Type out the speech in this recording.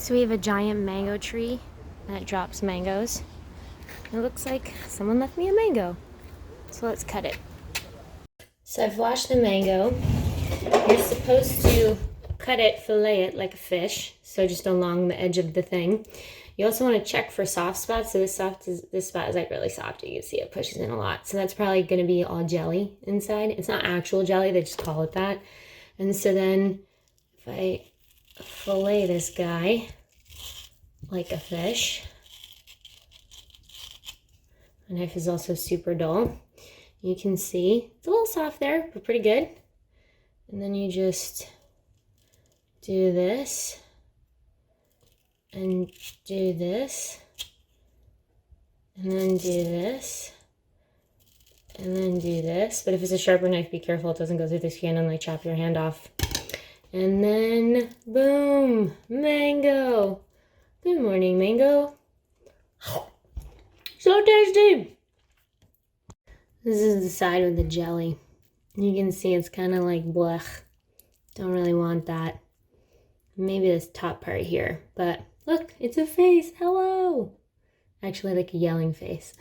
So we have a giant mango tree and it drops mangoes. It looks like someone left me a mango. So let's cut it. So I've washed the mango. You're supposed to cut it, fillet it like a fish, so just along the edge of the thing. You also want to check for soft spots. So this spot is like really soft. You can see it pushes in a lot. So that's probably going to be all jelly inside. It's not actual jelly, they just call it that. And so then if I fillet this guy like a fish, my knife is also super dull. You can see it's a little soft there, but pretty good. And then you just do this and do this and then do this and then do this. But if it's a sharper knife, be careful it doesn't go through the skin and like chop your hand off. And then boom, mango. Good morning, mango. So tasty. This is the side with the jelly. You can see it's kind of like blech. Don't really want that. Maybe this top part here, but look, it's a face. Hello. Actually, like a yelling face.